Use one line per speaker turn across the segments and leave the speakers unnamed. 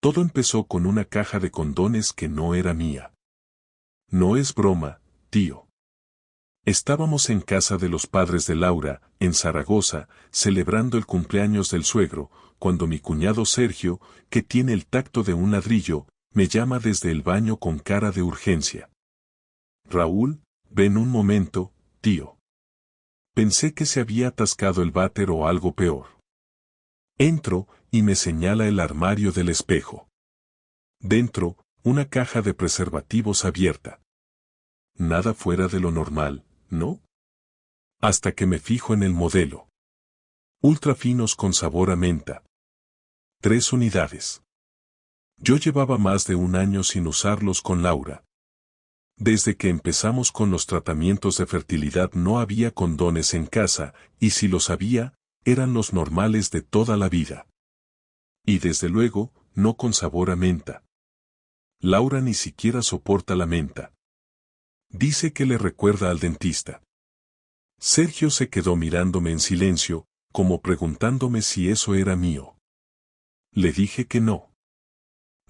Todo empezó con una caja de condones que no era mía. No es broma, tío. Estábamos en casa de los padres de Laura, en Zaragoza, celebrando el cumpleaños del suegro, cuando mi cuñado Sergio, que tiene el tacto de un ladrillo, me llama desde el baño con cara de urgencia. Raúl, ven un momento, tío. Pensé que se había atascado el váter o algo peor. Entro, y me señala el armario del espejo. Dentro, una caja de preservativos abierta. Nada fuera de lo normal, ¿no? Hasta que me fijo en el modelo. Ultra finos con sabor a menta. 3 unidades. Yo llevaba más de un año sin usarlos con Laura. Desde que empezamos con los tratamientos de fertilidad no había condones en casa, y si los había, eran los normales de toda la vida. Y desde luego, no con sabor a menta. Laura ni siquiera soporta la menta. Dice que le recuerda al dentista. Sergio se quedó mirándome en silencio, como preguntándome si eso era mío. Le dije que no.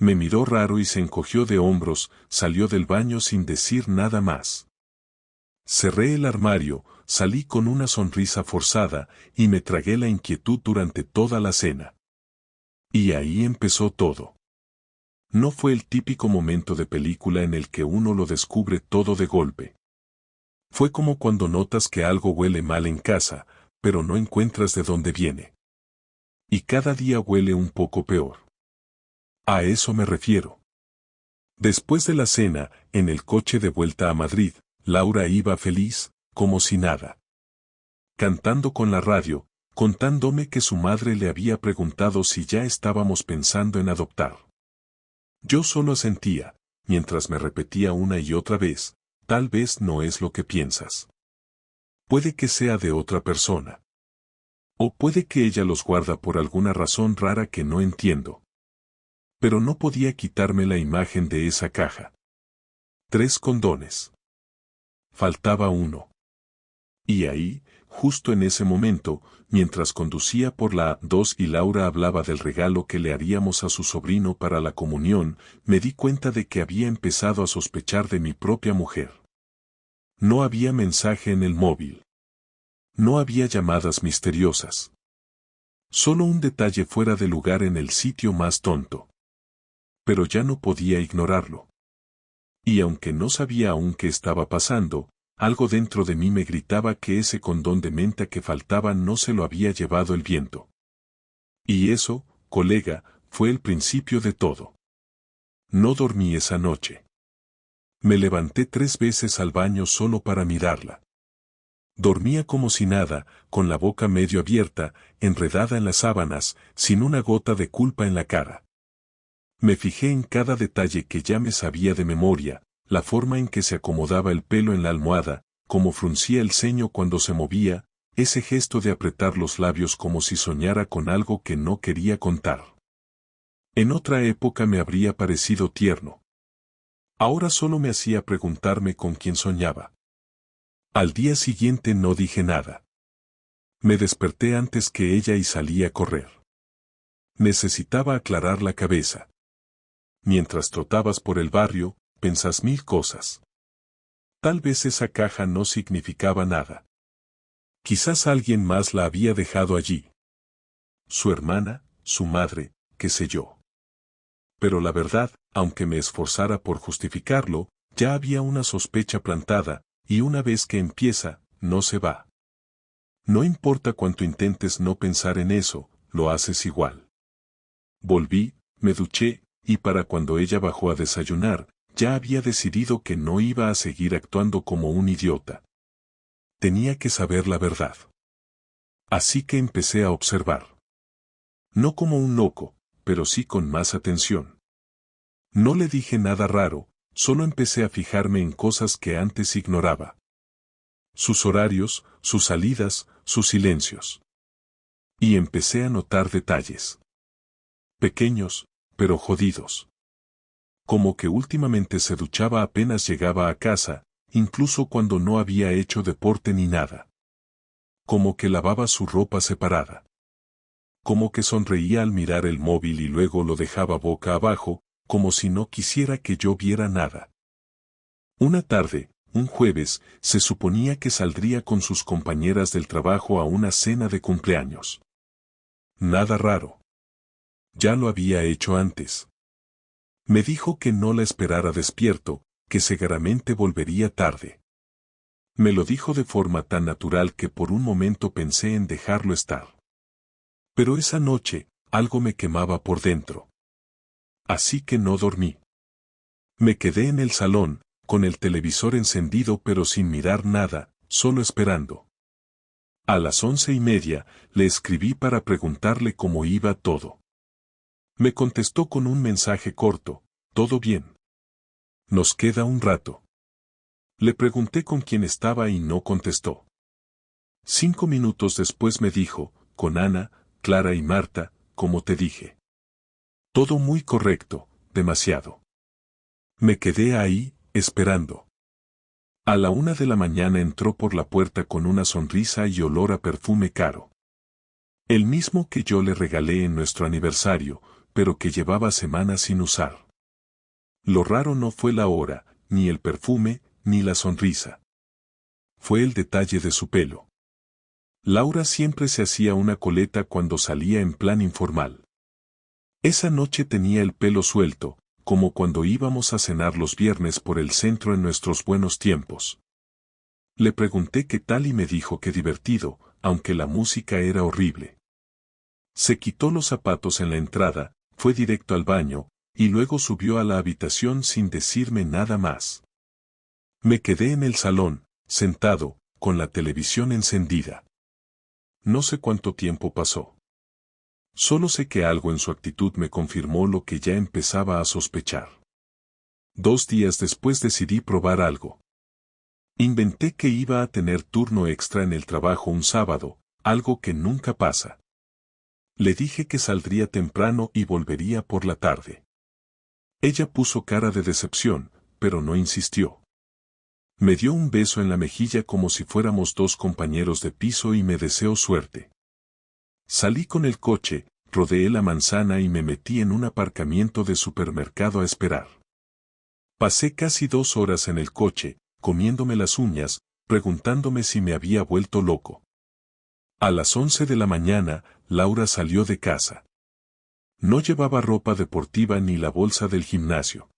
Me miró raro y se encogió de hombros, salió del baño sin decir nada más. Cerré el armario, salí con una sonrisa forzada, y me tragué la inquietud durante toda la cena. Y ahí empezó todo. No fue el típico momento de película en el que uno lo descubre todo de golpe. Fue como cuando notas que algo huele mal en casa, pero no encuentras de dónde viene. Y cada día huele un poco peor. A eso me refiero. Después de la cena, en el coche de vuelta a Madrid, Laura iba feliz, como si nada. Cantando con la radio, contándome que su madre le había preguntado si ya estábamos pensando en adoptar. Yo solo asentía, mientras me repetía una y otra vez, tal vez no es lo que piensas. Puede que sea de otra persona. O puede que ella los guarda por alguna razón rara que no entiendo. Pero no podía quitarme la imagen de esa caja. 3 condones. Faltaba uno. Y ahí, justo en ese momento, mientras conducía por la A2 y Laura hablaba del regalo que le haríamos a su sobrino para la comunión, me di cuenta de que había empezado a sospechar de mi propia mujer. No había mensaje en el móvil. No había llamadas misteriosas. Solo un detalle fuera de lugar en el sitio más tonto. Pero ya no podía ignorarlo. Y aunque no sabía aún qué estaba pasando, algo dentro de mí me gritaba que ese condón de menta que faltaba no se lo había llevado el viento. Y eso, colega, fue el principio de todo. No dormí esa noche. Me levanté 3 veces al baño solo para mirarla. Dormía como si nada, con la boca medio abierta, enredada en las sábanas, sin una gota de culpa en la cara. Me fijé en cada detalle que ya me sabía de memoria, la forma en que se acomodaba el pelo en la almohada, cómo fruncía el ceño cuando se movía, ese gesto de apretar los labios como si soñara con algo que no quería contar. En otra época me habría parecido tierno. Ahora solo me hacía preguntarme con quién soñaba. Al día siguiente no dije nada. Me desperté antes que ella y salí a correr. Necesitaba aclarar la cabeza. Mientras trotabas por el barrio, pensás 1000 cosas. Tal vez esa caja no significaba nada. Quizás alguien más la había dejado allí. Su hermana, su madre, qué sé yo. Pero la verdad, aunque me esforzara por justificarlo, ya había una sospecha plantada, y una vez que empieza, no se va. No importa cuánto intentes no pensar en eso, lo haces igual. Volví, me duché, y para cuando ella bajó a desayunar, ya había decidido que no iba a seguir actuando como un idiota. Tenía que saber la verdad. Así que empecé a observar. No como un loco, pero sí con más atención. No le dije nada raro, solo empecé a fijarme en cosas que antes ignoraba. Sus horarios, sus salidas, sus silencios. Y empecé a notar detalles. Pequeños, pero jodidos. Como que últimamente se duchaba apenas llegaba a casa, incluso cuando no había hecho deporte ni nada. Como que lavaba su ropa separada. como que sonreía al mirar el móvil y luego lo dejaba boca abajo, como si no quisiera que yo viera nada. Una tarde, un jueves, se suponía que saldría con sus compañeras del trabajo a una cena de cumpleaños. Nada raro. Ya lo había hecho antes. Me dijo que no la esperara despierto, que seguramente volvería tarde. Me lo dijo de forma tan natural que por un momento pensé en dejarlo estar. Pero esa noche, algo me quemaba por dentro. Así que no dormí. Me quedé en el salón, con el televisor encendido pero sin mirar nada, solo esperando. A las 11:30, le escribí para preguntarle cómo iba todo. Me contestó con un mensaje corto: todo bien. Nos queda un rato. Le pregunté con quién estaba y no contestó. 5 minutos después me dijo: con Ana, Clara y Marta, como te dije. Todo muy correcto, demasiado. Me quedé ahí, esperando. A la 1 de la mañana entró por la puerta con una sonrisa y olor a perfume caro. El mismo que yo le regalé en nuestro aniversario, pero que llevaba semanas sin usar. Lo raro no fue la hora, ni el perfume, ni la sonrisa. Fue el detalle de su pelo. Laura siempre se hacía una coleta cuando salía en plan informal. Esa noche tenía el pelo suelto, como cuando íbamos a cenar los viernes por el centro en nuestros buenos tiempos. Le pregunté qué tal y me dijo que divertido, aunque la música era horrible. Se quitó los zapatos en la entrada, fue directo al baño, y luego subió a la habitación sin decirme nada más. Me quedé en el salón, sentado, con la televisión encendida. No sé cuánto tiempo pasó. Solo sé que algo en su actitud me confirmó lo que ya empezaba a sospechar. 2 días después decidí probar algo. Inventé que iba a tener turno extra en el trabajo un sábado, algo que nunca pasa. Le dije que saldría temprano y volvería por la tarde. Ella puso cara de decepción, pero no insistió. Me dio un beso en la mejilla como si fuéramos 2 compañeros de piso y me deseó suerte. Salí con el coche, rodeé la manzana y me metí en un aparcamiento de supermercado a esperar. Pasé casi 2 horas en el coche, comiéndome las uñas, preguntándome si me había vuelto loco. A las 11 de la mañana, Laura salió de casa. No llevaba ropa deportiva ni la bolsa del gimnasio.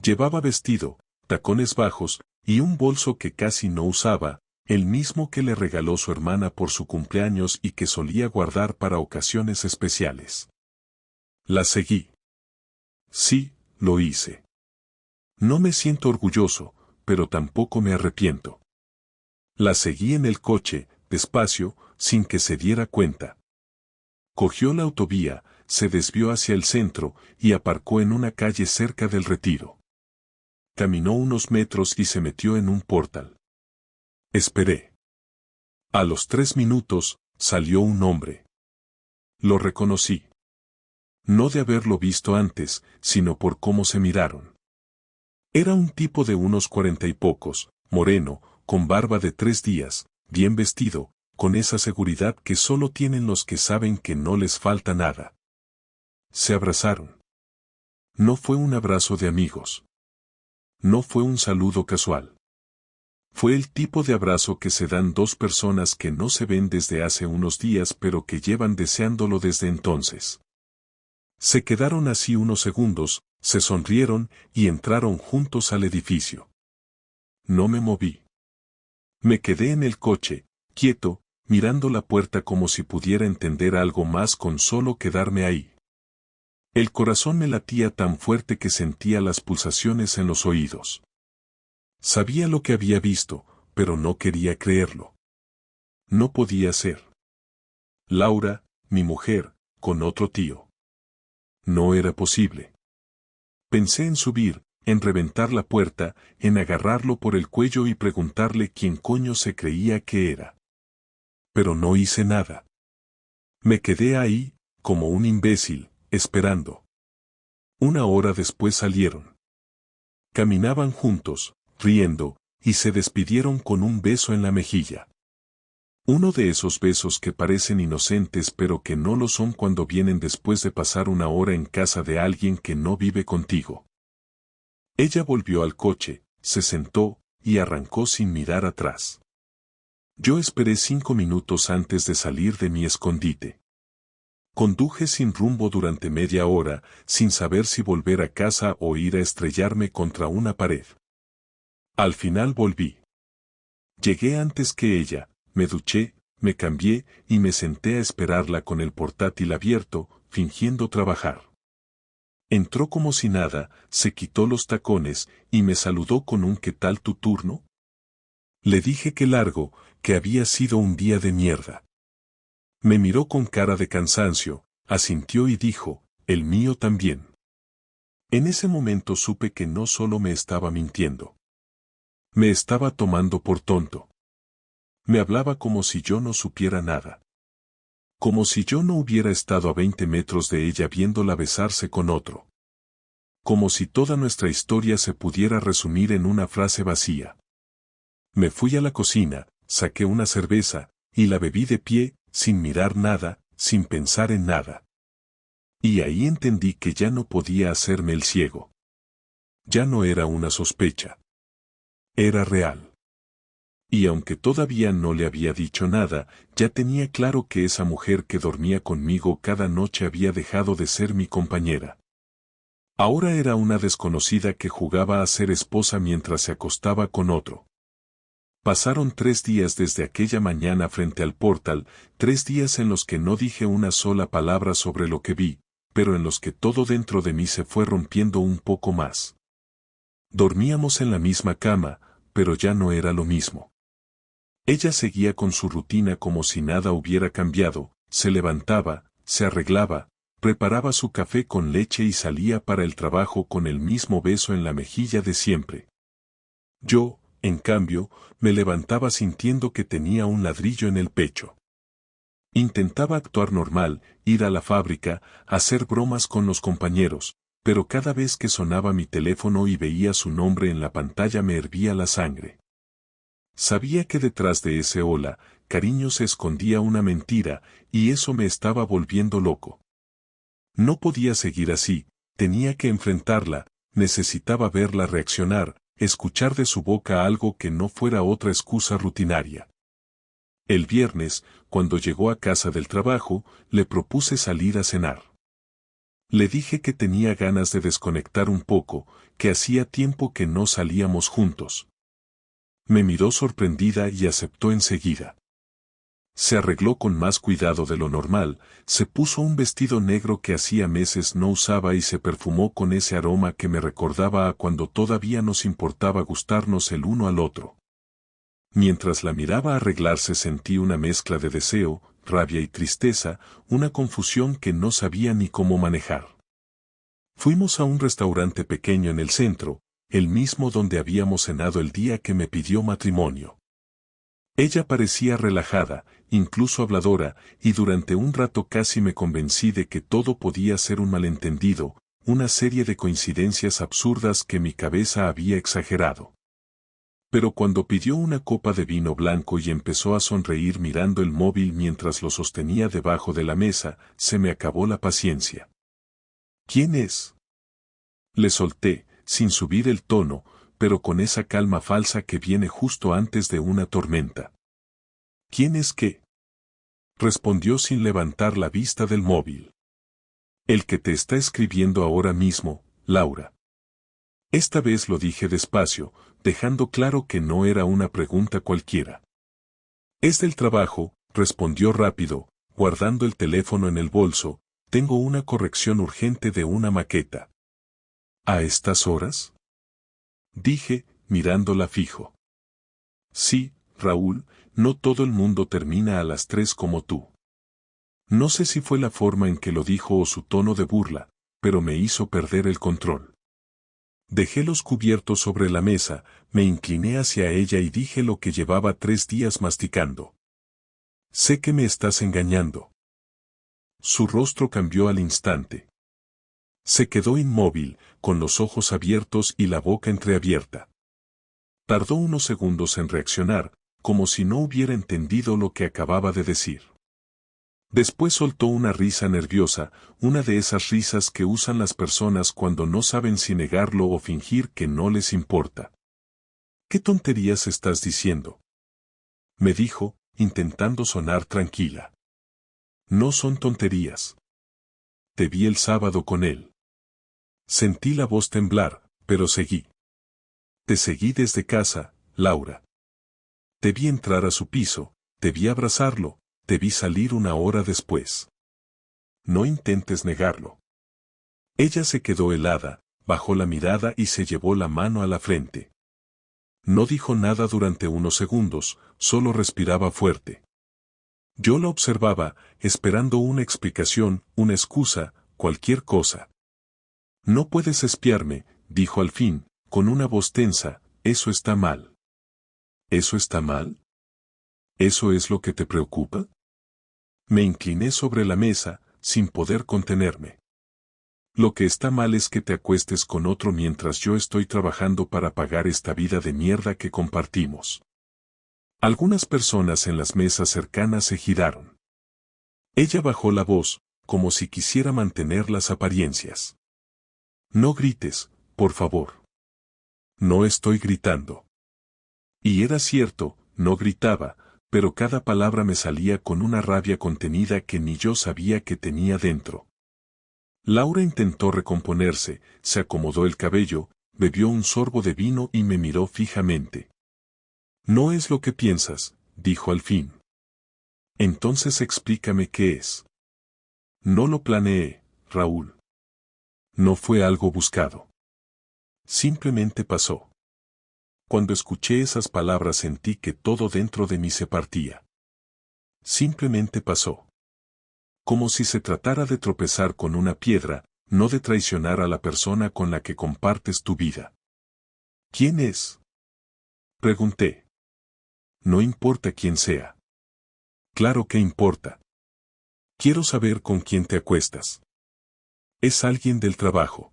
Llevaba vestido, tacones bajos, y un bolso que casi no usaba, el mismo que le regaló su hermana por su cumpleaños y que solía guardar para ocasiones especiales. La seguí. Sí, lo hice. No me siento orgulloso, pero tampoco me arrepiento. La seguí en el coche, despacio, sin que se diera cuenta. Cogió la autovía, se desvió hacia el centro y aparcó en una calle cerca del Retiro. Caminó unos metros y se metió en un portal. Esperé. A los 3 minutos, salió un hombre. Lo reconocí. No de haberlo visto antes, sino por cómo se miraron. Era un tipo de unos 40 y pocos, moreno, con barba de 3 días, bien vestido, con esa seguridad que solo tienen los que saben que no les falta nada. Se abrazaron. No fue un abrazo de amigos. No fue un saludo casual. Fue el tipo de abrazo que se dan 2 personas que no se ven desde hace unos días pero que llevan deseándolo desde entonces. Se quedaron así unos segundos, se sonrieron y entraron juntos al edificio. No me moví. Me quedé en el coche, quieto, mirando la puerta como si pudiera entender algo más con solo quedarme ahí. El corazón me latía tan fuerte que sentía las pulsaciones en los oídos. Sabía lo que había visto, pero no quería creerlo. No podía ser. Laura, mi mujer, con otro tío. No era posible. Pensé en subir, en reventar la puerta, en agarrarlo por el cuello y preguntarle quién coño se creía que era. Pero no hice nada. Me quedé ahí, como un imbécil, esperando. 1 hora después salieron. Caminaban juntos, riendo, y se despidieron con un beso en la mejilla. Uno de esos besos que parecen inocentes pero que no lo son cuando vienen después de pasar una hora en casa de alguien que no vive contigo. Ella volvió al coche, se sentó, y arrancó sin mirar atrás. Yo esperé 5 minutos antes de salir de mi escondite. Conduje sin rumbo durante media hora, sin saber si volver a casa o ir a estrellarme contra una pared. Al final volví. Llegué antes que ella, me duché, me cambié y me senté a esperarla con el portátil abierto, fingiendo trabajar. Entró como si nada, se quitó los tacones y me saludó con un ¿qué tal tu turno? Le dije que largo, que había sido un día de mierda. Me miró con cara de cansancio, asintió y dijo, el mío también. En ese momento supe que no solo me estaba mintiendo. Me estaba tomando por tonto. Me hablaba como si yo no supiera nada. Como si yo no hubiera estado a 20 metros de ella viéndola besarse con otro. Como si toda nuestra historia se pudiera resumir en una frase vacía. Me fui a la cocina, saqué una cerveza, y la bebí de pie, sin mirar nada, sin pensar en nada. Y ahí entendí que ya no podía hacerme el ciego. Ya no era una sospecha. Era real. Y aunque todavía no le había dicho nada, ya tenía claro que esa mujer que dormía conmigo cada noche había dejado de ser mi compañera. Ahora era una desconocida que jugaba a ser esposa mientras se acostaba con otro. Pasaron 3 días desde aquella mañana frente al portal, 3 días en los que no dije una sola palabra sobre lo que vi, pero en los que todo dentro de mí se fue rompiendo un poco más. Dormíamos en la misma cama, pero ya no era lo mismo. Ella seguía con su rutina como si nada hubiera cambiado, se levantaba, se arreglaba, preparaba su café con leche y salía para el trabajo con el mismo beso en la mejilla de siempre. Yo, en cambio, me levantaba sintiendo que tenía un ladrillo en el pecho. Intentaba actuar normal, ir a la fábrica, hacer bromas con los compañeros, pero cada vez que sonaba mi teléfono y veía su nombre en la pantalla me hervía la sangre. Sabía que detrás de ese hola, cariño se escondía una mentira, y eso me estaba volviendo loco. No podía seguir así, tenía que enfrentarla, necesitaba verla reaccionar, escuchar de su boca algo que no fuera otra excusa rutinaria. El viernes, cuando llegó a casa del trabajo, le propuse salir a cenar. Le dije que tenía ganas de desconectar un poco, que hacía tiempo que no salíamos juntos. Me miró sorprendida y aceptó enseguida. Se arregló con más cuidado de lo normal, se puso un vestido negro que hacía meses no usaba y se perfumó con ese aroma que me recordaba a cuando todavía nos importaba gustarnos el uno al otro. Mientras la miraba arreglarse sentí una mezcla de deseo, rabia y tristeza, una confusión que no sabía ni cómo manejar. Fuimos a un restaurante pequeño en el centro, el mismo donde habíamos cenado el día que me pidió matrimonio. Ella parecía relajada, incluso habladora, y durante un rato casi me convencí de que todo podía ser un malentendido, una serie de coincidencias absurdas que mi cabeza había exagerado. Pero cuando pidió una copa de vino blanco y empezó a sonreír mirando el móvil mientras lo sostenía debajo de la mesa, se me acabó la paciencia. ¿Quién es? Le solté, sin subir el tono, pero con esa calma falsa que viene justo antes de una tormenta. ¿Quién es qué? Respondió sin levantar la vista del móvil. El que te está escribiendo ahora mismo, Laura. Esta vez lo dije despacio, dejando claro que no era una pregunta cualquiera. Es del trabajo, respondió rápido, guardando el teléfono en el bolso, tengo una corrección urgente de una maqueta. ¿A estas horas? Dije, mirándola fijo. Sí, Raúl, no todo el mundo termina a las 3 como tú. No sé si fue la forma en que lo dijo o su tono de burla, pero me hizo perder el control. Dejé los cubiertos sobre la mesa, me incliné hacia ella y dije lo que llevaba 3 días masticando. Sé que me estás engañando. Su rostro cambió al instante. Se quedó inmóvil, con los ojos abiertos y la boca entreabierta. Tardó unos segundos en reaccionar, como si no hubiera entendido lo que acababa de decir. Después soltó una risa nerviosa, una de esas risas que usan las personas cuando no saben si negarlo o fingir que no les importa. ¿Qué tonterías estás diciendo?, me dijo, intentando sonar tranquila. No son tonterías. Te vi el sábado con él. Sentí la voz temblar, pero seguí. Te seguí desde casa, Laura. Te vi entrar a su piso, te vi abrazarlo, te vi salir una hora después. No intentes negarlo. Ella se quedó helada, bajó la mirada y se llevó la mano a la frente. No dijo nada durante unos segundos, solo respiraba fuerte. Yo la observaba, esperando una explicación, una excusa, cualquier cosa. No puedes espiarme, dijo al fin, con una voz tensa, eso está mal. ¿Eso está mal? ¿Eso es lo que te preocupa? Me incliné sobre la mesa, sin poder contenerme. Lo que está mal es que te acuestes con otro mientras yo estoy trabajando para pagar esta vida de mierda que compartimos. Algunas personas en las mesas cercanas se giraron. Ella bajó la voz, como si quisiera mantener las apariencias. No grites, por favor. No estoy gritando. Y era cierto, no gritaba, pero cada palabra me salía con una rabia contenida que ni yo sabía que tenía dentro. Laura intentó recomponerse, se acomodó el cabello, bebió un sorbo de vino y me miró fijamente. No es lo que piensas, dijo al fin. Entonces explícame qué es. No lo planeé, Raúl. No fue algo buscado. Simplemente pasó. Cuando escuché esas palabras sentí que todo dentro de mí se partía. Simplemente pasó. Como si se tratara de tropezar con una piedra, no de traicionar a la persona con la que compartes tu vida. ¿Quién es?, pregunté. No importa quién sea. Claro que importa. Quiero saber con quién te acuestas. ¿Es alguien del trabajo?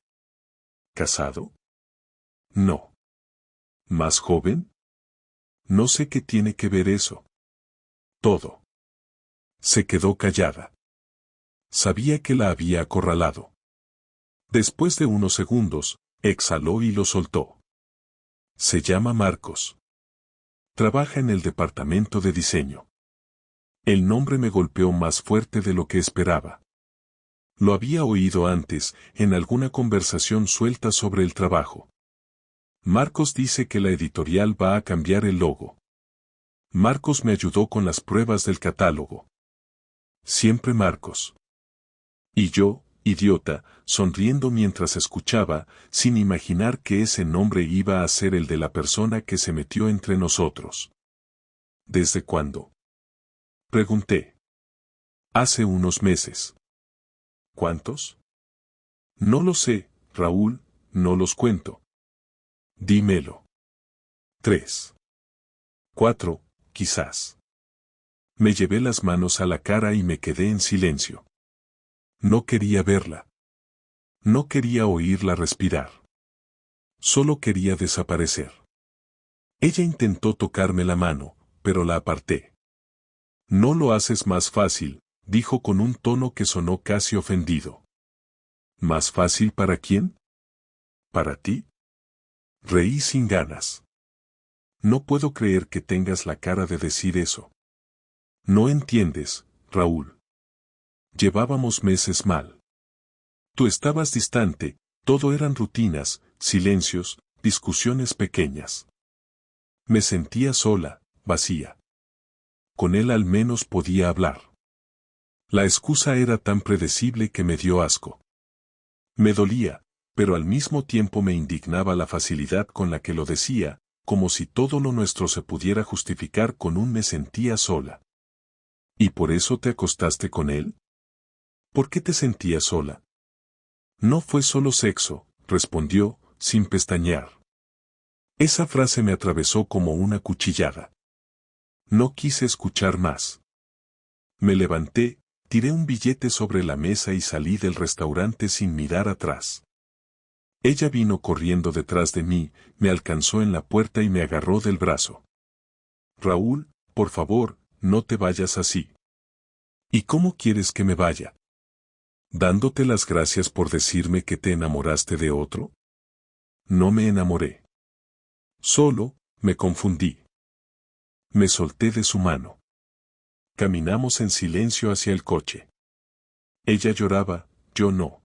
¿Casado? No. ¿Más joven? No sé qué tiene que ver eso. Todo. Se quedó callada. Sabía que la había acorralado. Después de unos segundos, exhaló y lo soltó. Se llama Marcos. Trabaja en el departamento de diseño. El nombre me golpeó más fuerte de lo que esperaba. Lo había oído antes, en alguna conversación suelta sobre el trabajo. Marcos dice que la editorial va a cambiar el logo. Marcos me ayudó con las pruebas del catálogo. Siempre Marcos. Y yo, idiota, sonriendo mientras escuchaba, sin imaginar que ese nombre iba a ser el de la persona que se metió entre nosotros. ¿Desde cuándo?, pregunté. Hace unos meses. ¿Cuántos? No lo sé, Raúl, no los cuento. Dímelo. 3. 4, quizás. Me llevé las manos a la cara y me quedé en silencio. No quería verla. No quería oírla respirar. Solo quería desaparecer. Ella intentó tocarme la mano, pero la aparté. No lo haces más fácil, dijo con un tono que sonó casi ofendido. ¿Más fácil para quién? ¿Para ti? Reí sin ganas. No puedo creer que tengas la cara de decir eso. No entiendes, Raúl. Llevábamos meses mal. Tú estabas distante, todo eran rutinas, silencios, discusiones pequeñas. Me sentía sola, vacía. Con él al menos podía hablar. La excusa era tan predecible que me dio asco. Me dolía, pero al mismo tiempo me indignaba la facilidad con la que lo decía, como si todo lo nuestro se pudiera justificar con un me sentía sola. ¿Y por eso te acostaste con él? ¿Por qué te sentías sola? No fue solo sexo, respondió, sin pestañear. Esa frase me atravesó como una cuchillada. No quise escuchar más. Me levanté, tiré un billete sobre la mesa y salí del restaurante sin mirar atrás. Ella vino corriendo detrás de mí, me alcanzó en la puerta y me agarró del brazo. Raúl, por favor, no te vayas así. ¿Y cómo quieres que me vaya? ¿Dándote las gracias por decirme que te enamoraste de otro? No me enamoré. Solo, me confundí. Me solté de su mano. Caminamos en silencio hacia el coche. Ella lloraba, yo no.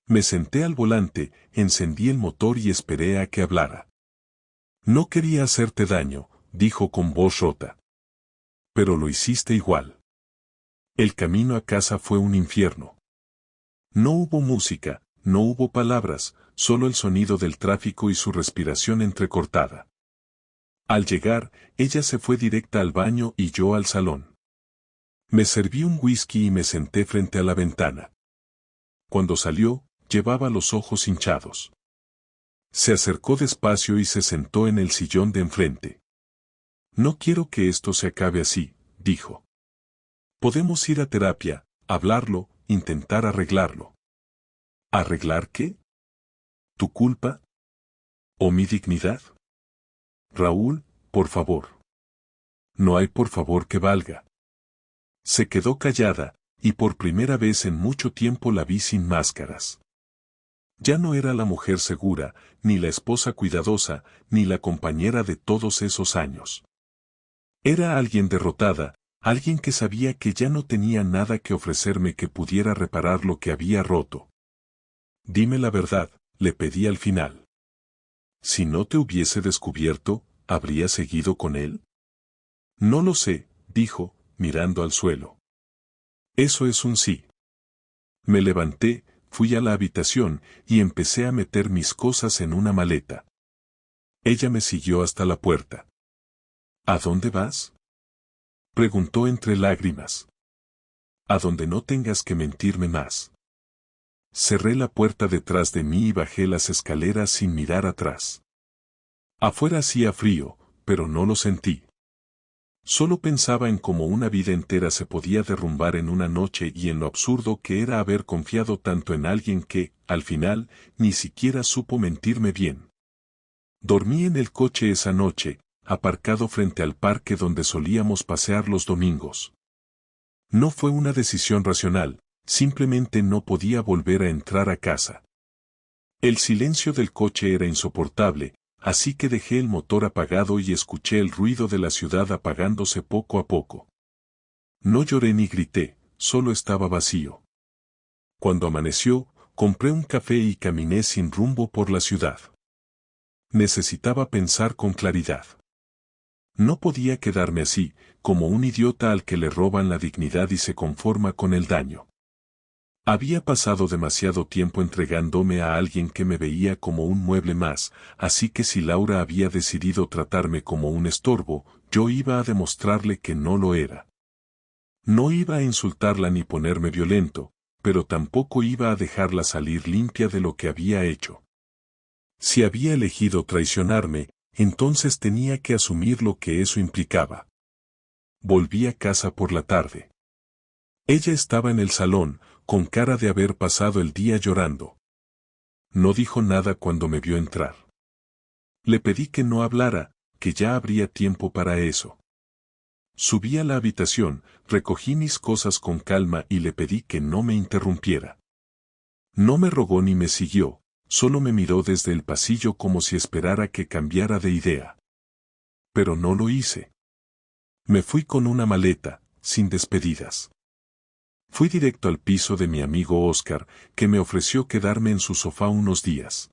Me senté al volante, encendí el motor y esperé a que hablara. No quería hacerte daño, dijo con voz rota. Pero lo hiciste igual. El camino a casa fue un infierno. No hubo música, no hubo palabras, solo el sonido del tráfico y su respiración entrecortada. Al llegar, ella se fue directa al baño y yo al salón. Me serví un whisky y me senté frente a la ventana. Cuando salió, llevaba los ojos hinchados. Se acercó despacio y se sentó en el sillón de enfrente. No quiero que esto se acabe así, dijo. Podemos ir a terapia, hablarlo, intentar arreglarlo. ¿Arreglar qué? ¿Tu culpa? ¿O mi dignidad? Raúl, por favor. No hay por favor que valga. Se quedó callada, y por primera vez en mucho tiempo la vi sin máscaras. Ya no era la mujer segura, ni la esposa cuidadosa, ni la compañera de todos esos años. Era alguien derrotada, alguien que sabía que ya no tenía nada que ofrecerme que pudiera reparar lo que había roto. Dime la verdad, le pedí al final. Si no te hubiese descubierto, ¿habrías seguido con él? No lo sé, dijo, mirando al suelo. Eso es un sí. Me levanté, fui a la habitación y empecé a meter mis cosas en una maleta. Ella me siguió hasta la puerta. ¿A dónde vas? Preguntó entre lágrimas. A donde no tengas que mentirme más. Cerré la puerta detrás de mí y bajé las escaleras sin mirar atrás. Afuera hacía frío, pero no lo sentí. Solo pensaba en cómo una vida entera se podía derrumbar en una noche y en lo absurdo que era haber confiado tanto en alguien que, al final, ni siquiera supo mentirme bien. Dormí en el coche esa noche, aparcado frente al parque donde solíamos pasear los domingos. No fue una decisión racional, simplemente no podía volver a entrar a casa. El silencio del coche era insoportable, así que dejé el motor apagado y escuché el ruido de la ciudad apagándose poco a poco. No lloré ni grité, solo estaba vacío. Cuando amaneció, compré un café y caminé sin rumbo por la ciudad. Necesitaba pensar con claridad. No podía quedarme así, como un idiota al que le roban la dignidad y se conforma con el daño. Había pasado demasiado tiempo entregándome a alguien que me veía como un mueble más, así que si Laura había decidido tratarme como un estorbo, yo iba a demostrarle que no lo era. No iba a insultarla ni ponerme violento, pero tampoco iba a dejarla salir limpia de lo que había hecho. Si había elegido traicionarme, entonces tenía que asumir lo que eso implicaba. Volví a casa por la tarde. Ella estaba en el salón, con cara de haber pasado el día llorando. No dijo nada cuando me vio entrar. Le pedí que no hablara, que ya habría tiempo para eso. Subí a la habitación, recogí mis cosas con calma y le pedí que no me interrumpiera. No me rogó ni me siguió, solo me miró desde el pasillo como si esperara que cambiara de idea. Pero no lo hice. Me fui con una maleta, sin despedidas. Fui directo al piso de mi amigo Oscar, que me ofreció quedarme en su sofá unos días.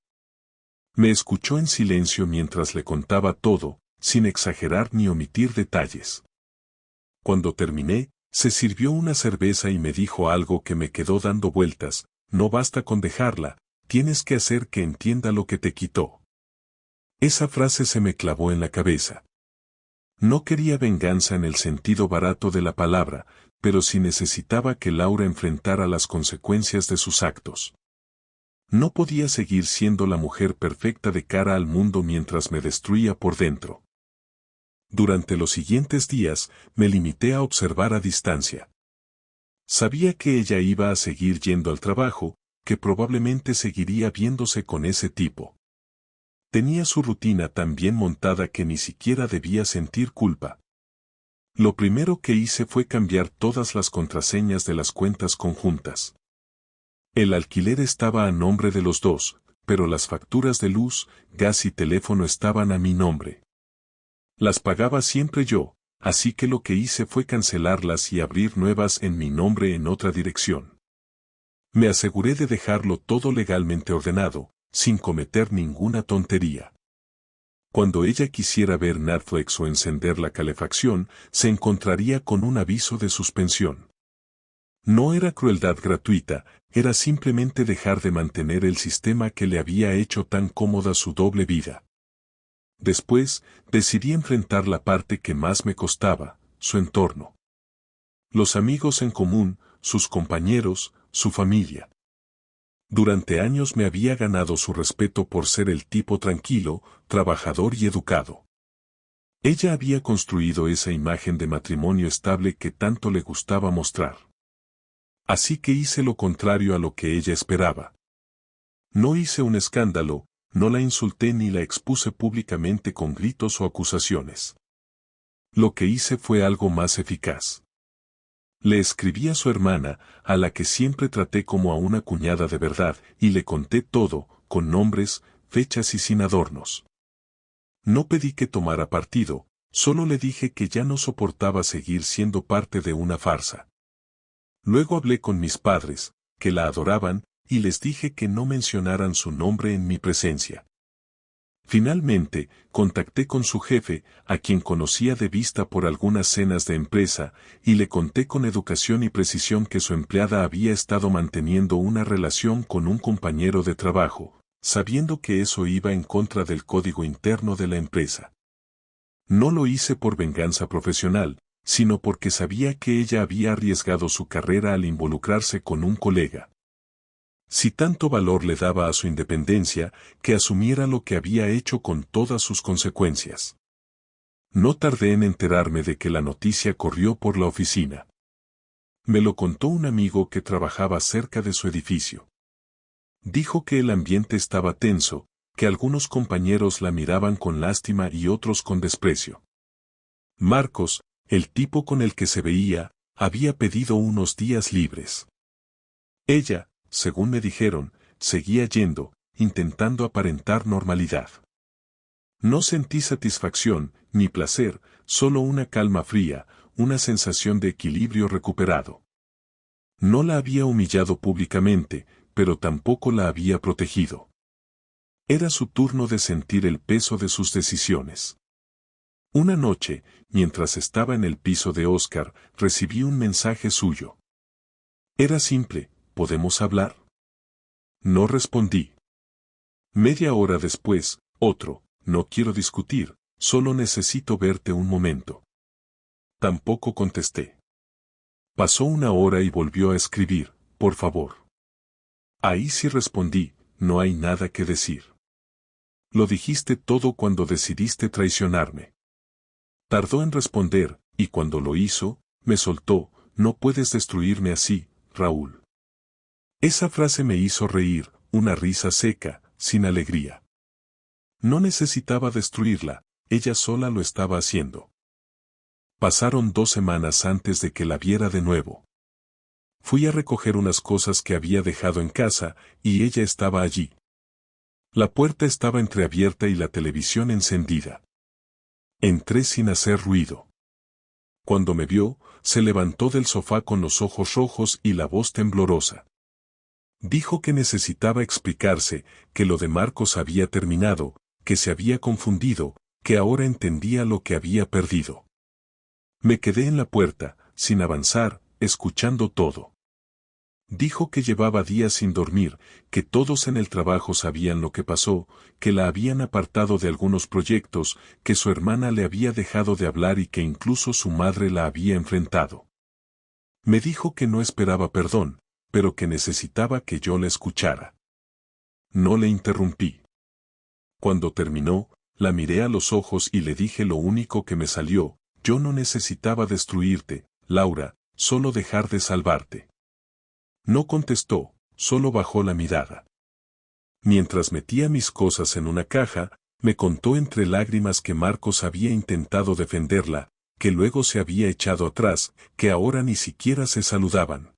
Me escuchó en silencio mientras le contaba todo, sin exagerar ni omitir detalles. Cuando terminé, se sirvió una cerveza y me dijo algo que me quedó dando vueltas: no basta con dejarla, tienes que hacer que entienda lo que te quitó. Esa frase se me clavó en la cabeza. No quería venganza en el sentido barato de la palabra, pero sí necesitaba que Laura enfrentara las consecuencias de sus actos. No podía seguir siendo la mujer perfecta de cara al mundo mientras me destruía por dentro. Durante los siguientes días, me limité a observar a distancia. Sabía que ella iba a seguir yendo al trabajo, que probablemente seguiría viéndose con ese tipo. Tenía su rutina tan bien montada que ni siquiera debía sentir culpa. Lo primero que hice fue cambiar todas las contraseñas de las cuentas conjuntas. El alquiler estaba a nombre de los dos, pero las facturas de luz, gas y teléfono estaban a mi nombre. Las pagaba siempre yo, así que lo que hice fue cancelarlas y abrir nuevas en mi nombre en otra dirección. Me aseguré de dejarlo todo legalmente ordenado, sin cometer ninguna tontería. Cuando ella quisiera ver Netflix o encender la calefacción, se encontraría con un aviso de suspensión. No era crueldad gratuita, era simplemente dejar de mantener el sistema que le había hecho tan cómoda su doble vida. Después, decidí enfrentar la parte que más me costaba, su entorno. Los amigos en común, sus compañeros, su familia. Durante años me había ganado su respeto por ser el tipo tranquilo, trabajador y educado. Ella había construido esa imagen de matrimonio estable que tanto le gustaba mostrar. Así que hice lo contrario a lo que ella esperaba. No hice un escándalo, no la insulté ni la expuse públicamente con gritos o acusaciones. Lo que hice fue algo más eficaz. Le escribí a su hermana, a la que siempre traté como a una cuñada de verdad, y le conté todo, con nombres, fechas y sin adornos. No pedí que tomara partido, solo le dije que ya no soportaba seguir siendo parte de una farsa. Luego hablé con mis padres, que la adoraban, y les dije que no mencionaran su nombre en mi presencia. Finalmente, contacté con su jefe, a quien conocía de vista por algunas cenas de empresa, y le conté con educación y precisión que su empleada había estado manteniendo una relación con un compañero de trabajo, sabiendo que eso iba en contra del código interno de la empresa. No lo hice por venganza profesional, sino porque sabía que ella había arriesgado su carrera al involucrarse con un colega. Si tanto valor le daba a su independencia, que asumiera lo que había hecho con todas sus consecuencias. No tardé en enterarme de que la noticia corrió por la oficina. Me lo contó un amigo que trabajaba cerca de su edificio. Dijo que el ambiente estaba tenso, que algunos compañeros la miraban con lástima y otros con desprecio. Marcos, el tipo con el que se veía, había pedido unos días libres. Ella, según me dijeron, seguía yendo, intentando aparentar normalidad. No sentí satisfacción, ni placer, solo una calma fría, una sensación de equilibrio recuperado. No la había humillado públicamente, pero tampoco la había protegido. Era su turno de sentir el peso de sus decisiones. Una noche, mientras estaba en el piso de Oscar, recibí un mensaje suyo. Era simple: ¿podemos hablar? No respondí. Media hora después, otro: no quiero discutir, solo necesito verte un momento. Tampoco contesté. Pasó una hora y volvió a escribir: por favor. Ahí sí respondí: no hay nada que decir. Lo dijiste todo cuando decidiste traicionarme. Tardó en responder, y cuando lo hizo, me soltó: no puedes destruirme así, Raúl. Esa frase me hizo reír, una risa seca, sin alegría. No necesitaba destruirla, ella sola lo estaba haciendo. Pasaron 2 semanas antes de que la viera de nuevo. Fui a recoger unas cosas que había dejado en casa, y ella estaba allí. La puerta estaba entreabierta y la televisión encendida. Entré sin hacer ruido. Cuando me vio, se levantó del sofá con los ojos rojos y la voz temblorosa. Dijo que necesitaba explicarse, que lo de Marcos había terminado, que se había confundido, que ahora entendía lo que había perdido. Me quedé en la puerta, sin avanzar, escuchando todo. Dijo que llevaba días sin dormir, que todos en el trabajo sabían lo que pasó, que la habían apartado de algunos proyectos, que su hermana le había dejado de hablar y que incluso su madre la había enfrentado. Me dijo que no esperaba perdón, pero que necesitaba que yo la escuchara. No le interrumpí. Cuando terminó, la miré a los ojos y le dije lo único que me salió: yo no necesitaba destruirte, Laura, solo dejar de salvarte. No contestó, solo bajó la mirada. Mientras metía mis cosas en una caja, Me contó entre lágrimas que Marcos había intentado defenderla, que luego se había echado atrás, que ahora ni siquiera se saludaban.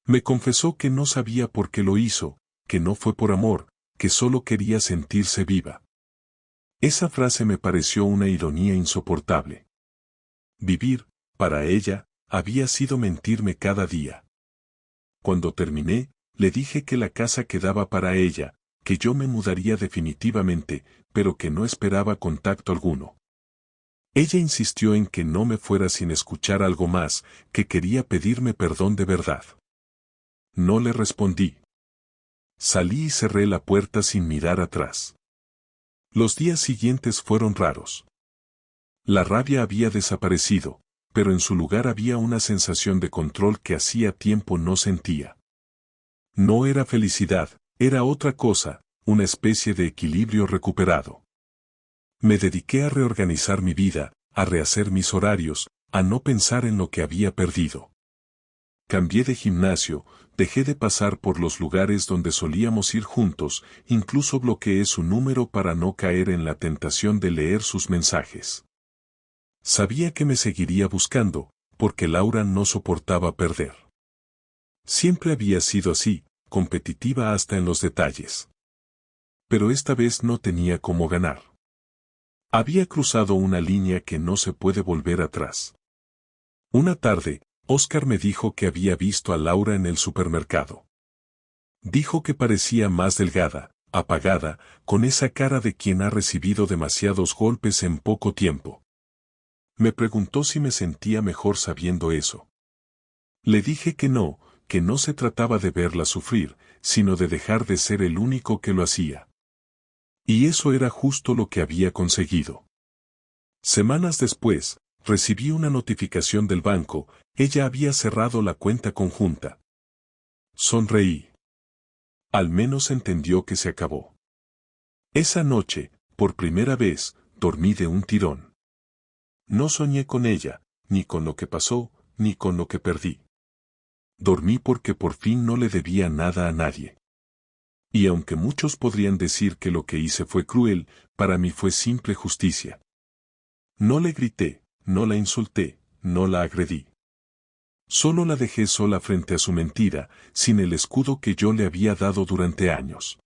Me confesó que no sabía por qué lo hizo, que no fue por amor, que solo quería sentirse viva. Esa frase me pareció una ironía insoportable. Vivir, para ella, había sido mentirme cada día. Cuando terminé, le dije que la casa quedaba para ella, que yo me mudaría definitivamente, pero que no esperaba contacto alguno. Ella insistió en que no me fuera sin escuchar algo más, que quería pedirme perdón de verdad. No le respondí. Salí y cerré la puerta sin mirar atrás. Los días siguientes fueron raros. La rabia había desaparecido, pero en su lugar había una sensación de control que hacía tiempo no sentía. No era felicidad, era otra cosa, una especie de equilibrio recuperado. Me dediqué a reorganizar mi vida, a rehacer mis horarios, a no pensar en lo que había perdido. Cambié de gimnasio, dejé de pasar por los lugares donde solíamos ir juntos, incluso bloqueé su número para no caer en la tentación de leer sus mensajes. Sabía que me seguiría buscando, porque Laura no soportaba perder. Siempre había sido así, competitiva hasta en los detalles. Pero esta vez no tenía cómo ganar. Había cruzado una línea que no se puede volver atrás. Una tarde, Oscar me dijo que había visto a Laura en el supermercado. Dijo que parecía más delgada, apagada, con esa cara de quien ha recibido demasiados golpes en poco tiempo. Me preguntó si me sentía mejor sabiendo eso. Le dije que no se trataba de verla sufrir, sino de dejar de ser el único que lo hacía. Y eso era justo lo que había conseguido. Semanas después, recibí una notificación del banco, ella había cerrado la cuenta conjunta. Sonreí. Al menos entendió que se acabó. Esa noche, por primera vez, dormí de un tirón. No soñé con ella, ni con lo que pasó, ni con lo que perdí. Dormí porque por fin no le debía nada a nadie. Y aunque muchos podrían decir que lo que hice fue cruel, para mí fue simple justicia. No le grité, no la insulté, no la agredí. Solo la dejé sola frente a su mentira, sin el escudo que yo le había dado durante años.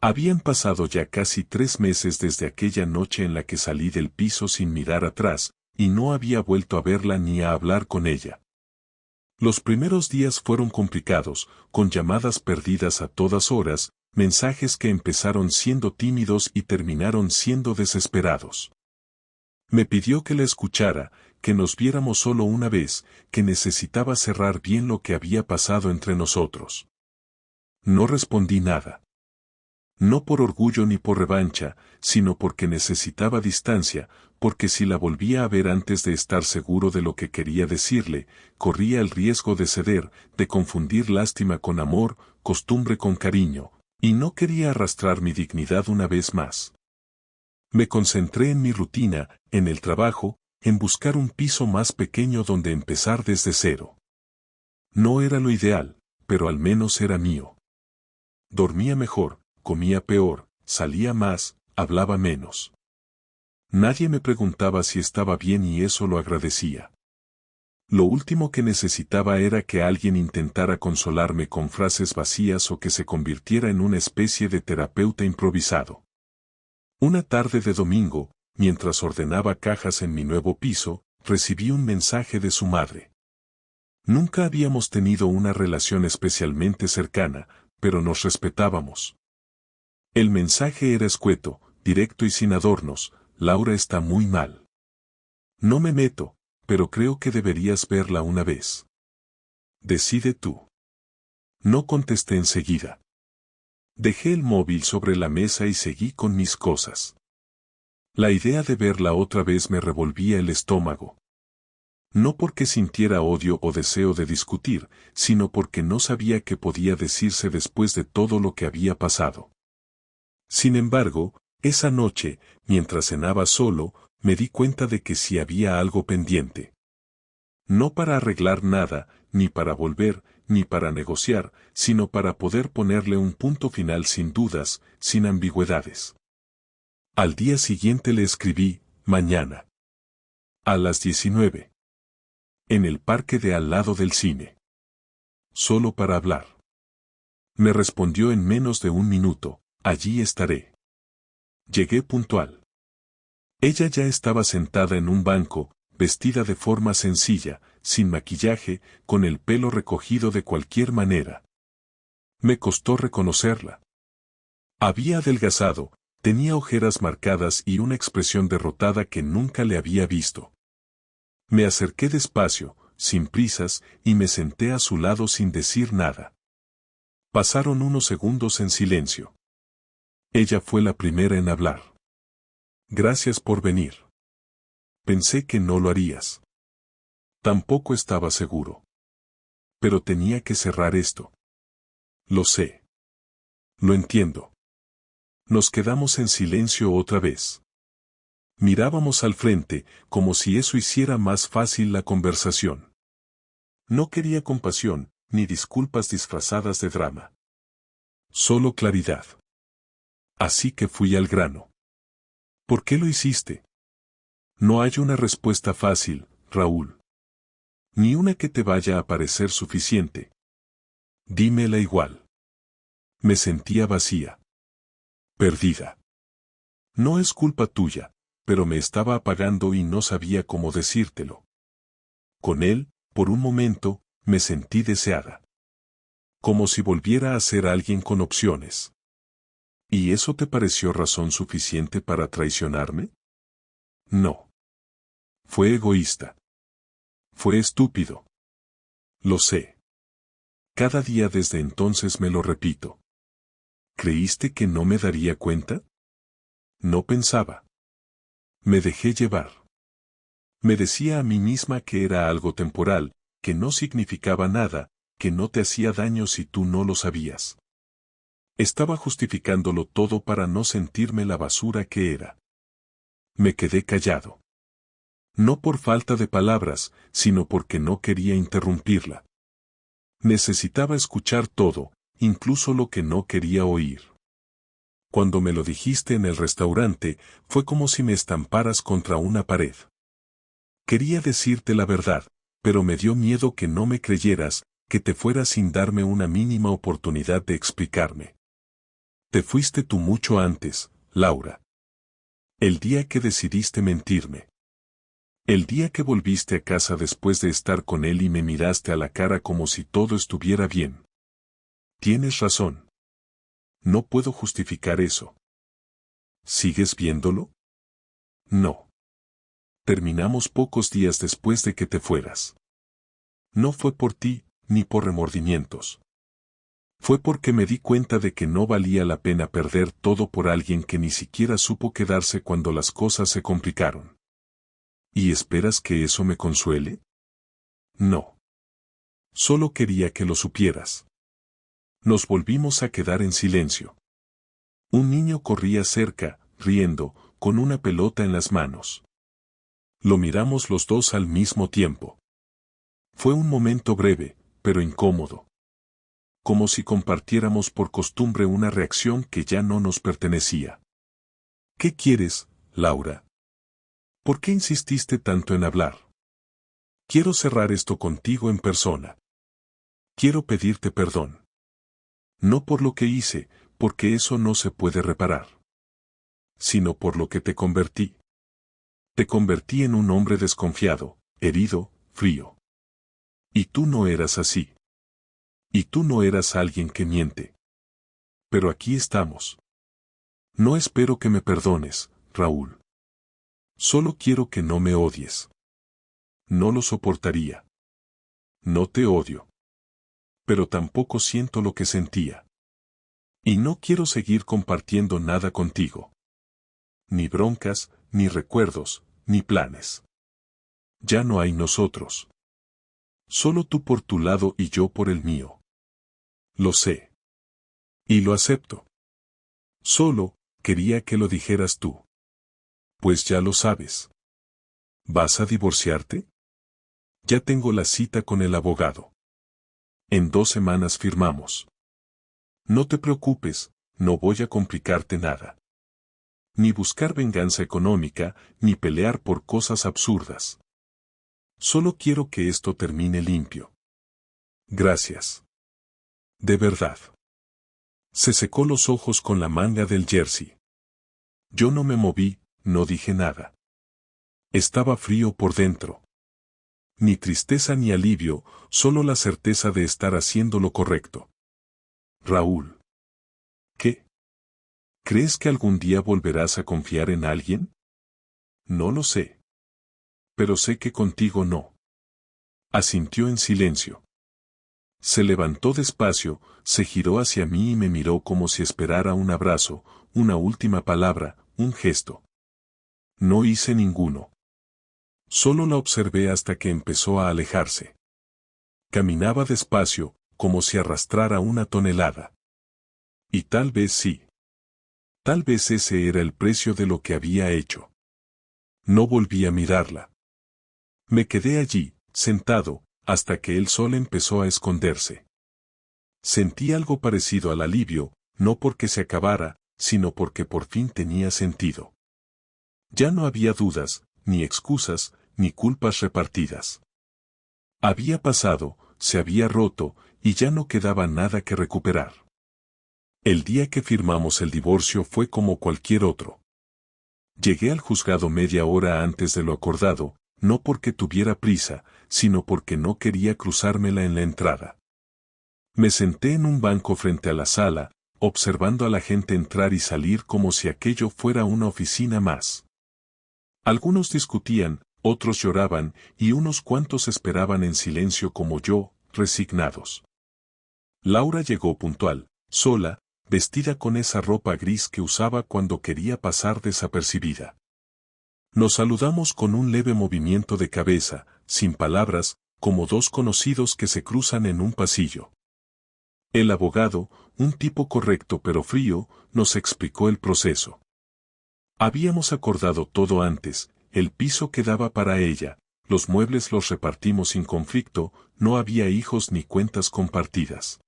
Habían pasado ya casi 3 meses desde aquella noche en la que salí del piso sin mirar atrás, y no había vuelto a verla ni a hablar con ella. Los primeros días fueron complicados, con llamadas perdidas a todas horas, mensajes que empezaron siendo tímidos y terminaron siendo desesperados. Me pidió que la escuchara, que nos viéramos solo una vez, que necesitaba cerrar bien lo que había pasado entre nosotros. No respondí nada. No por orgullo ni por revancha, sino porque necesitaba distancia, porque si la volvía a ver antes de estar seguro de lo que quería decirle, corría el riesgo de ceder, de confundir lástima con amor, costumbre con cariño, y no quería arrastrar mi dignidad una vez más. Me concentré en mi rutina, en el trabajo, en buscar un piso más pequeño donde empezar desde cero. No era lo ideal, pero al menos era mío. Dormía mejor, comía peor, salía más, hablaba menos. Nadie me preguntaba si estaba bien y eso lo agradecía. Lo último que necesitaba era que alguien intentara consolarme con frases vacías o que se convirtiera en una especie de terapeuta improvisado. Una tarde de domingo, mientras ordenaba cajas en mi nuevo piso, recibí un mensaje de su madre. Nunca habíamos tenido una relación especialmente cercana, pero nos respetábamos. El mensaje era escueto, directo y sin adornos: Laura está muy mal. No me meto, pero creo que deberías verla una vez. Decide tú. No contesté enseguida. Dejé el móvil sobre la mesa y seguí con mis cosas. La idea de verla otra vez me revolvía el estómago. No porque sintiera odio o deseo de discutir, sino porque no sabía qué podía decirse después de todo lo que había pasado. Sin embargo, esa noche, mientras cenaba solo, me di cuenta de que sí había algo pendiente. No para arreglar nada, ni para volver, ni para negociar, sino para poder ponerle un punto final sin dudas, sin ambigüedades. Al día siguiente le escribí, mañana. A las 19. En el parque de al lado del cine. Solo para hablar. Me respondió en menos de un minuto, allí estaré. Llegué puntual. Ella ya estaba sentada en un banco, vestida de forma sencilla, sin maquillaje, con el pelo recogido de cualquier manera. Me costó reconocerla. Había adelgazado, tenía ojeras marcadas y una expresión derrotada que nunca le había visto. Me acerqué despacio, sin prisas, y me senté a su lado sin decir nada. Pasaron unos segundos en silencio. Ella fue la primera en hablar. Gracias por venir. Pensé que no lo harías. Tampoco estaba seguro. Pero tenía que cerrar esto. Lo sé. Lo entiendo. Nos quedamos en silencio otra vez. Mirábamos al frente, como si eso hiciera más fácil la conversación. No quería compasión, ni disculpas disfrazadas de drama. Solo claridad. Así que fui al grano. ¿Por qué lo hiciste? No hay una respuesta fácil, Raúl. Ni una que te vaya a parecer suficiente. Dímela igual. Me sentía vacía. Perdida. No es culpa tuya, pero me estaba apagando y no sabía cómo decírtelo. Con él, por un momento, me sentí deseada. Como si volviera a ser alguien con opciones. ¿Y eso te pareció razón suficiente para traicionarme? No. Fue egoísta. Fue estúpido. Lo sé. Cada día desde entonces me lo repito. ¿Creíste que no me daría cuenta? No pensaba. Me dejé llevar. Me decía a mí misma que era algo temporal, que no significaba nada, que no te hacía daño si tú no lo sabías. Estaba justificándolo todo para no sentirme la basura que era. Me quedé callado. No por falta de palabras, sino porque no quería interrumpirla. Necesitaba escuchar todo, incluso lo que no quería oír. Cuando me lo dijiste en el restaurante, fue como si me estamparas contra una pared. Quería decirte la verdad, pero me dio miedo que no me creyeras, que te fueras sin darme una mínima oportunidad de explicarme. Te fuiste tú mucho antes, Laura. El día que decidiste mentirme. El día que volviste a casa después de estar con él y me miraste a la cara como si todo estuviera bien. Tienes razón. No puedo justificar eso. ¿Sigues viéndolo? No. Terminamos pocos días después de que te fueras. No fue por ti, ni por remordimientos. Fue porque me di cuenta de que no valía la pena perder todo por alguien que ni siquiera supo quedarse cuando las cosas se complicaron. ¿Y esperas que eso me consuele? No. Solo quería que lo supieras. Nos volvimos a quedar en silencio. Un niño corría cerca, riendo, con una pelota en las manos. Lo miramos los dos al mismo tiempo. Fue un momento breve, pero incómodo. Como si compartiéramos por costumbre una reacción que ya no nos pertenecía. ¿Qué quieres, Laura? ¿Por qué insististe tanto en hablar? Quiero cerrar esto contigo en persona. Quiero pedirte perdón. No por lo que hice, porque eso no se puede reparar. Sino por lo que te convertí. Te convertí en un hombre desconfiado, herido, frío. Y tú no eras así. Y tú no eras alguien que miente. Pero aquí estamos. No espero que me perdones, Raúl. Solo quiero que no me odies. No lo soportaría. No te odio. Pero tampoco siento lo que sentía. Y no quiero seguir compartiendo nada contigo. Ni broncas, ni recuerdos, ni planes. Ya no hay nosotros. Solo tú por tu lado y yo por el mío. Lo sé. Y lo acepto. Solo, quería que lo dijeras tú. Pues ya lo sabes. ¿Vas a divorciarte? Ya tengo la cita con el abogado. En 2 semanas firmamos. No te preocupes, no voy a complicarte nada. Ni buscar venganza económica, ni pelear por cosas absurdas. Solo quiero que esto termine limpio. Gracias. De verdad. Se secó los ojos con la manga del jersey. Yo no me moví, no dije nada. Estaba frío por dentro. Ni tristeza ni alivio, solo la certeza de estar haciendo lo correcto. Raúl. ¿Qué? ¿Crees que algún día volverás a confiar en alguien? No lo sé. Pero sé que contigo no. Asintió en silencio. Se levantó despacio, se giró hacia mí y me miró como si esperara un abrazo, una última palabra, un gesto. No hice ninguno. Solo la observé hasta que empezó a alejarse. Caminaba despacio, como si arrastrara una tonelada. Y tal vez sí. Tal vez ese era el precio de lo que había hecho. No volví a mirarla. Me quedé allí, sentado, hasta que el sol empezó a esconderse. Sentí algo parecido al alivio, no porque se acabara, sino porque por fin tenía sentido. Ya no había dudas, ni excusas, ni culpas repartidas. Había pasado, se había roto, y ya no quedaba nada que recuperar. El día que firmamos el divorcio fue como cualquier otro. Llegué al juzgado media hora antes de lo acordado, no porque tuviera prisa, sino porque no quería cruzármela en la entrada. Me senté en un banco frente a la sala, observando a la gente entrar y salir como si aquello fuera una oficina más. Algunos discutían, otros lloraban, y unos cuantos esperaban en silencio como yo, resignados. Laura llegó puntual, sola, vestida con esa ropa gris que usaba cuando quería pasar desapercibida. Nos saludamos con un leve movimiento de cabeza, sin palabras, como dos conocidos que se cruzan en un pasillo. El abogado, un tipo correcto pero frío, nos explicó el proceso. Habíamos acordado todo antes, el piso quedaba para ella, los muebles los repartimos sin conflicto, no había hijos ni cuentas compartidas.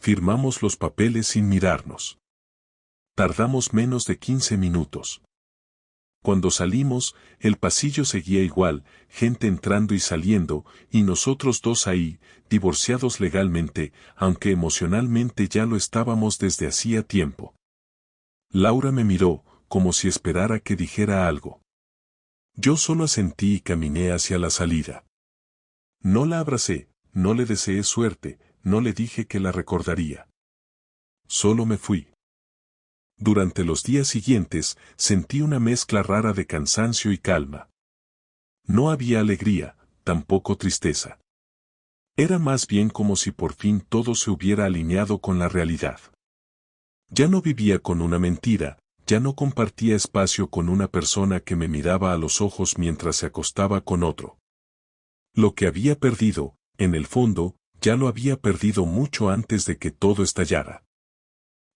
Firmamos los papeles sin mirarnos. Tardamos menos de 15 minutos. Cuando salimos, el pasillo seguía igual, gente entrando y saliendo, y nosotros dos ahí, divorciados legalmente, aunque emocionalmente ya lo estábamos desde hacía tiempo. Laura me miró, como si esperara que dijera algo. Yo solo asentí y caminé hacia la salida. No la abracé, no le deseé suerte, no le dije que la recordaría. Solo me fui. Durante los días siguientes, sentí una mezcla rara de cansancio y calma. No había alegría, tampoco tristeza. Era más bien como si por fin todo se hubiera alineado con la realidad. Ya no vivía con una mentira, ya no compartía espacio con una persona que me miraba a los ojos mientras se acostaba con otro. Lo que había perdido, en el fondo, ya lo había perdido mucho antes de que todo estallara.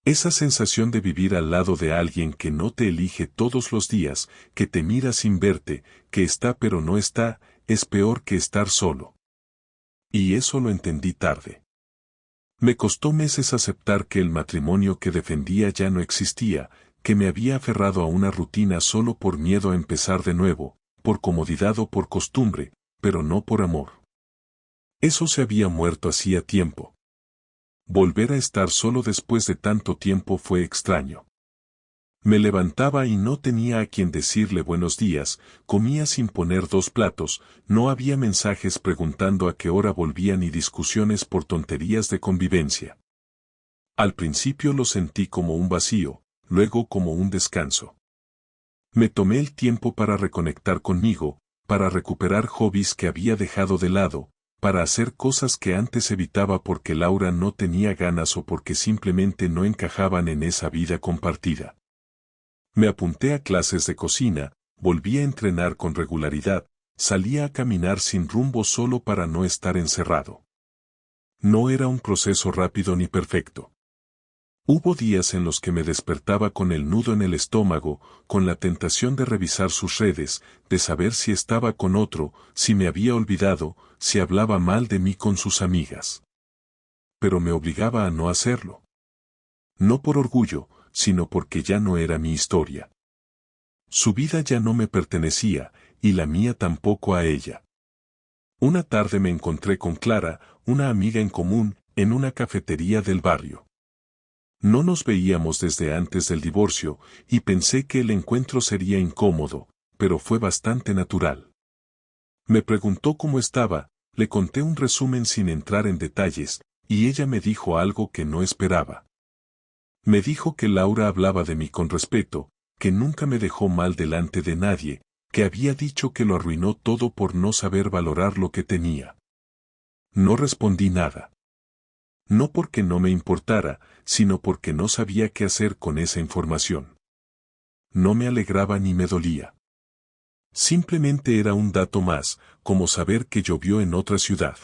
Esa sensación de vivir al lado de alguien que no te elige todos los días, que te mira sin verte, que está pero no está, es peor que estar solo. Y eso lo entendí tarde. Me costó meses aceptar que el matrimonio que defendía ya no existía, que me había aferrado a una rutina solo por miedo a empezar de nuevo, por comodidad o por costumbre, pero no por amor. Eso se había muerto hacía tiempo. Volver a estar solo después de tanto tiempo fue extraño. Me levantaba y no tenía a quien decirle buenos días, comía sin poner dos platos, no había mensajes preguntando a qué hora volvía ni discusiones por tonterías de convivencia. Al principio lo sentí como un vacío, luego como un descanso. Me tomé el tiempo para reconectar conmigo, para recuperar hobbies que había dejado de lado, para hacer cosas que antes evitaba porque Laura no tenía ganas o porque simplemente no encajaban en esa vida compartida. Me apunté a clases de cocina, volví a entrenar con regularidad, salía a caminar sin rumbo solo para no estar encerrado. No era un proceso rápido ni perfecto. Hubo días en los que me despertaba con el nudo en el estómago, con la tentación de revisar sus redes, de saber si estaba con otro, si me había olvidado, si hablaba mal de mí con sus amigas. Pero me obligaba a no hacerlo. No por orgullo, sino porque ya no era mi historia. Su vida ya no me pertenecía, y la mía tampoco a ella. Una tarde me encontré con Clara, una amiga en común, en una cafetería del barrio. No nos veíamos desde antes del divorcio, y pensé que el encuentro sería incómodo, pero fue bastante natural. Me preguntó cómo estaba, le conté un resumen sin entrar en detalles, y ella me dijo algo que no esperaba. Me dijo que Laura hablaba de mí con respeto, que nunca me dejó mal delante de nadie, que había dicho que lo arruinó todo por no saber valorar lo que tenía. No respondí nada. No porque no me importara, sino porque no sabía qué hacer con esa información. No me alegraba ni me dolía. Simplemente era un dato más, como saber que llovió en otra ciudad.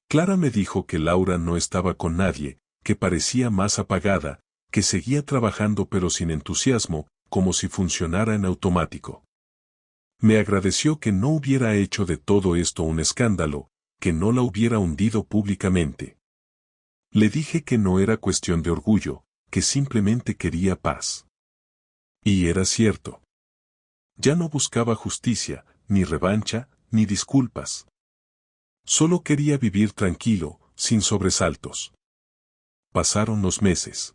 Clara me dijo que Laura no estaba con nadie, que parecía más apagada, que seguía trabajando pero sin entusiasmo, como si funcionara en automático. Me agradeció que no hubiera hecho de todo esto un escándalo, que no la hubiera hundido públicamente. Le dije que no era cuestión de orgullo, que simplemente quería paz. Y era cierto. Ya no buscaba justicia, ni revancha, ni disculpas. Solo quería vivir tranquilo, sin sobresaltos. Pasaron los meses.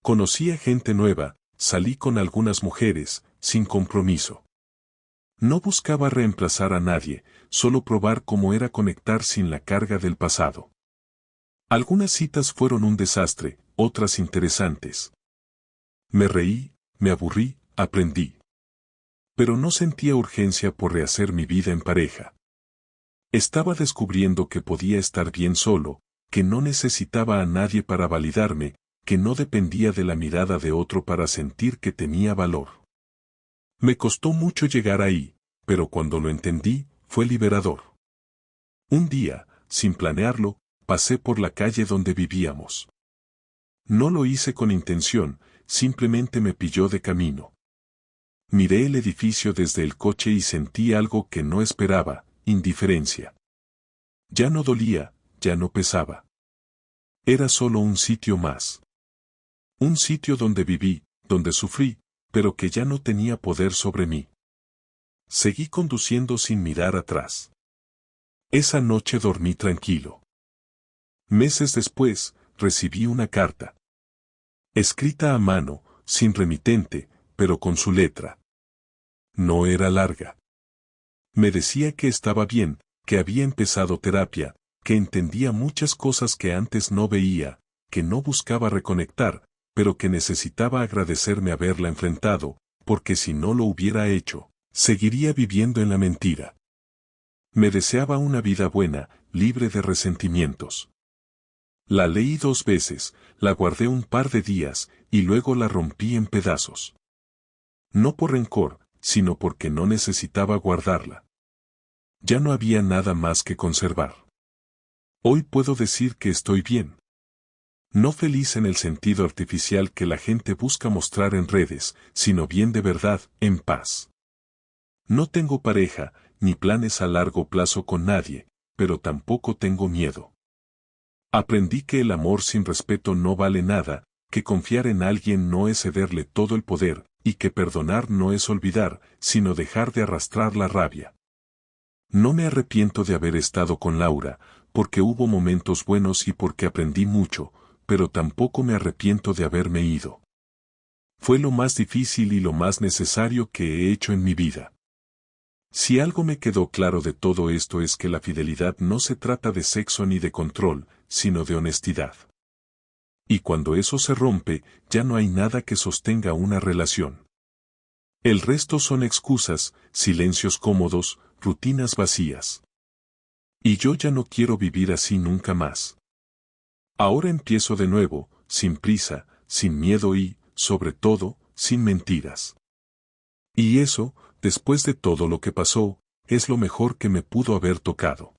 Conocí a gente nueva, salí con algunas mujeres, sin compromiso. No buscaba reemplazar a nadie, solo probar cómo era conectar sin la carga del pasado. Algunas citas fueron un desastre, otras interesantes. Me reí, me aburrí, aprendí. Pero no sentía urgencia por rehacer mi vida en pareja. Estaba descubriendo que podía estar bien solo, que no necesitaba a nadie para validarme, que no dependía de la mirada de otro para sentir que tenía valor. Me costó mucho llegar ahí, pero cuando lo entendí, fue liberador. Un día, sin planearlo, pasé por la calle donde vivíamos. No lo hice con intención, simplemente me pilló de camino. Miré el edificio desde el coche y sentí algo que no esperaba, indiferencia. Ya no dolía, ya no pesaba. Era solo un sitio más. Un sitio donde viví, donde sufrí, pero que ya no tenía poder sobre mí. Seguí conduciendo sin mirar atrás. Esa noche dormí tranquilo. Meses después, recibí una carta. Escrita a mano, sin remitente, pero con su letra. No era larga. Me decía que estaba bien, que había empezado terapia, que entendía muchas cosas que antes no veía, que no buscaba reconectar, pero que necesitaba agradecerme haberla enfrentado, porque si no lo hubiera hecho, seguiría viviendo en la mentira. Me deseaba una vida buena, libre de resentimientos. La leí 2 veces, la guardé un par de días, y luego la rompí en pedazos. No por rencor, sino porque no necesitaba guardarla. Ya no había nada más que conservar. Hoy puedo decir que estoy bien. No feliz en el sentido artificial que la gente busca mostrar en redes, sino bien de verdad, en paz. No tengo pareja, ni planes a largo plazo con nadie, pero tampoco tengo miedo. Aprendí que el amor sin respeto no vale nada, que confiar en alguien no es cederle todo el poder, y que perdonar no es olvidar, sino dejar de arrastrar la rabia. No me arrepiento de haber estado con Laura, porque hubo momentos buenos y porque aprendí mucho, pero tampoco me arrepiento de haberme ido. Fue lo más difícil y lo más necesario que he hecho en mi vida. Si algo me quedó claro de todo esto es que la fidelidad no se trata de sexo ni de control, sino de honestidad. Y cuando eso se rompe, ya no hay nada que sostenga una relación. El resto son excusas, silencios cómodos, rutinas vacías. Y yo ya no quiero vivir así nunca más. Ahora empiezo de nuevo, sin prisa, sin miedo y, sobre todo, sin mentiras. Y eso, después de todo lo que pasó, es lo mejor que me pudo haber tocado.